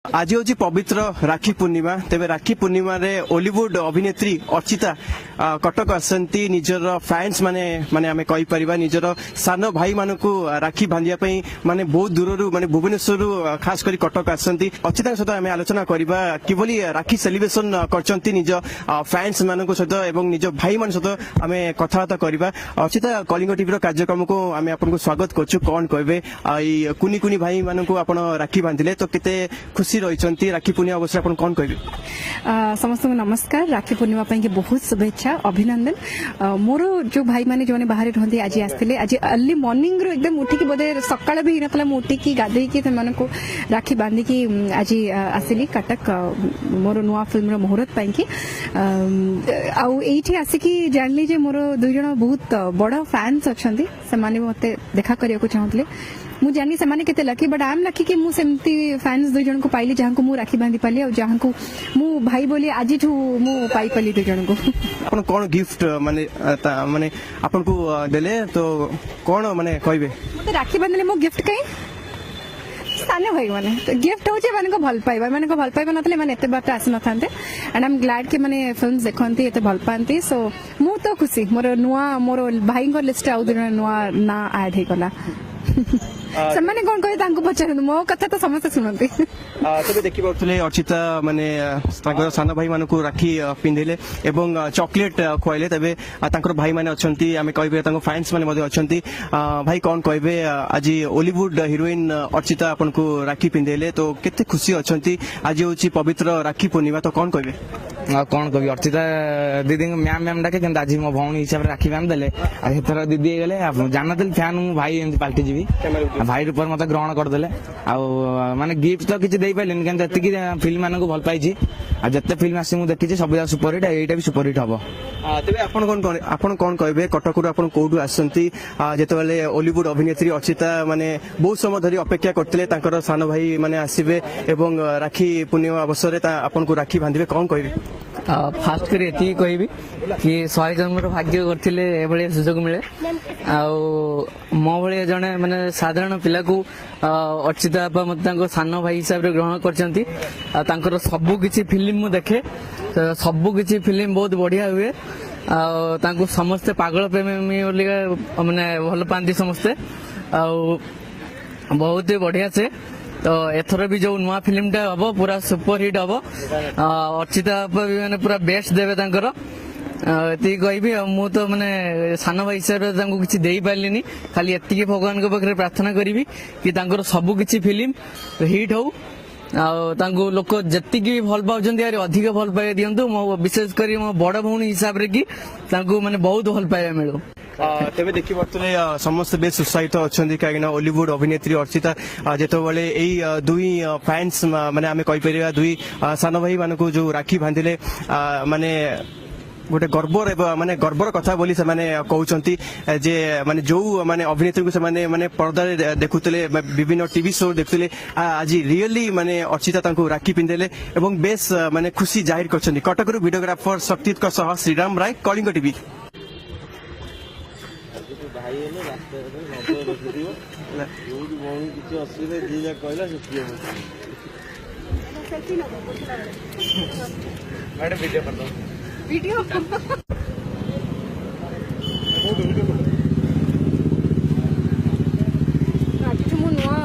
आज हूँ पवित्र राखी पूर्णिमा तेरे राखी पूर्णिमा रे ओलीवुड अभिनेत्री अर्चिता कटक आसती निजर फैंस माने माने आमे कहि परिबा निजर सान भाई मानकु राखी बांधिया पई माने बहुत दूररु माने भुवनेश्वर खास करी कटक आसती अर्चिता सहित आमे आलोचना करबा किभली राखी सेलिब्रेशन करचंती निज फैंस मानकु सहित एवं निज भाई मान सहित आमे कथाबार्ता करबा। अर्चिता कलिंग टीवी रो कार्यक्रम को आमे आपनको स्वागत करछु कोन कहबे कुनी कुनी भाई मानकु आपण राखी बांधिले तो केते खुशी रही राखी पूर्णिमा अवसर आप कौन कहे? समस्त नमस्कार। राखी पूर्णिमा के बहुत शुभेच्छा अभिनंदन। मोर जो भाई माने जो बाहर रहते आज आसते आज अर्ली मॉर्निंग रो एकदम उठिकी बोधे सकाळ भी नतला उठिकी गाधेकी को राखी बांधिकी आज आसिली कटक मोर नुआ फिल्म मुहूर्त पाई आठी आसिकी जानली जे मोर दुई जन बहुत बड़ फैंस अच्छा से मत देखा करने चाहते मु जानी से माने केते lucky but I am lucky कि मु सेमती फैंस दुई जन को पाइली जहां को मु राखी बांधी पाली और जहां को मु भाई बोली आज ठू मु पाई पाली दुई जन को। अपन कोन गिफ्ट माने माने अपन को देले तो कोन माने कहबे मते राखी बांधले मो गिफ्ट कई साने भाई माने तो गिफ्ट होचे माने को भल पाइबा नतले माने एते बात आस न थांते एंड आई एम ग्लैड कि माने फिल्म्स देखंती एते भल पांती सो मु तो खुशी मोर भाई को लिस्ट आउ दिन नुआ ना ऐड हे कला सम्माने कौन कहे तांको पचारनु मो कथा तो समस्त सुनंती। तबे देखि पड़थले अर्चिता माने तांकर सान भाई मानकु राखी पिंधेले एवं चॉकलेट खुआइले तबे तांकर भाई माने अछंती आमे कहबे तांको फैंस माने मध्ये अछंती भाई कौन कहबे आज ओलीवुड हीरोइन अर्चिता आपनको राखी पिंधेले तो केते खुशी अछंती आज होची पवित्र राखी पूर्णिमा तो कौन कहबे कौन कह अर्चिता दीदी मैम मैम डाके आज मो भौणी हिसाब से राखी बांध देले आर दीदी गले जानते फैन मु भाई एमती पाल्टी जीवी भाई रूप मत ग्रहण करदे माने गिफ्ट तो किसी दे पाइलेनी क्या फिल्म मान को भल पाई जिते फिल्म आसी मुझे देखी सब सुपर हिट यहीटा भी सुपर हिट हम। तेरे आपन कौन कहबे कटक रू कौटू आसती जिते ओलीवुड अभिनेत्री अर्चिता माने बहुत समय धरी अपेक्षा करते सान भाई माने आसबे एवं राखी पूर्णिमा अवसर आपन को राखी बांधे कौन कहबे? फास्ट कर ये कहबी कि 100 जन्म भाग्य करते सुजोग मिले मो भाई जड़े माने साधारण पिला को अर्चिता मत सान भाई हिसाब से ग्रहण कर सबू किसी फिल्म मु देखे सबू किसी फिल्म बहुत बढ़िया हुए आ समस्ते पागल प्रेमी माने भल पाती समस्ते बहुत ही बढ़िया से तो एथर भी जो नुआ फिल्म टा हम पूरा सुपर हिट हम अर्चिता मैंने पूरा बेस्ट देवे ये कहबी मु तो माने सान भाई हिसाब से किसी दे पार्ली खाली एति भगवान के पाखे प्रार्थना करी कि सबू किसी फिल्म हिट हो लोक जी भल पाँच अधिक भल पाइबा दिंतु मो विशेषकर मो बड़ भौणी हिसाब से कि माने बहुत भल पाइबा मिलू। तेरे देखी पड़े समस्त बेस उत्साहित अच्छा कहीं ओलीवुड अभिनेत्री अर्चिता जितेबाला यही दुई फैंस माने आमे कहीपर दुई सान भाई मान को जो राखी बांधिले माने गोटे गर्वर माने गर्वर कथा बोली से माने कहउचंती जे माने जो माने अभिनेत्री को से माने पर्दा देखुतले विभिन्न टीवी शो देखुतले आज रियली माने अर्चिता तांको राखी पिंधेले एवं बेस माने खुशी जाहिर करछंती। कटकरू वीडियोग्राफर शक्तित का सह श्रीराम राय कलिंग टीवी। वीडियो आज मु नुआ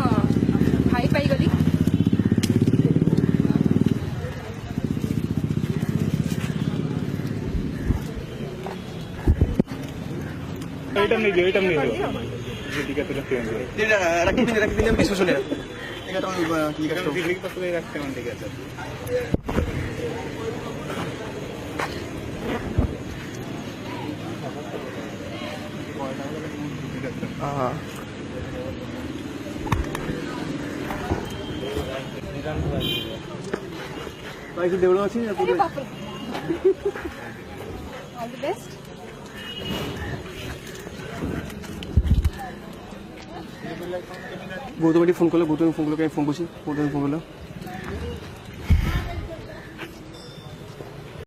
भाई पाई गली आइटम नहीं राखी दिन विश्वास नहीं देवल अच्छी ऑल द बेस्ट। बहुत बड़ी फोन कल कहीं फोन कर फोन कर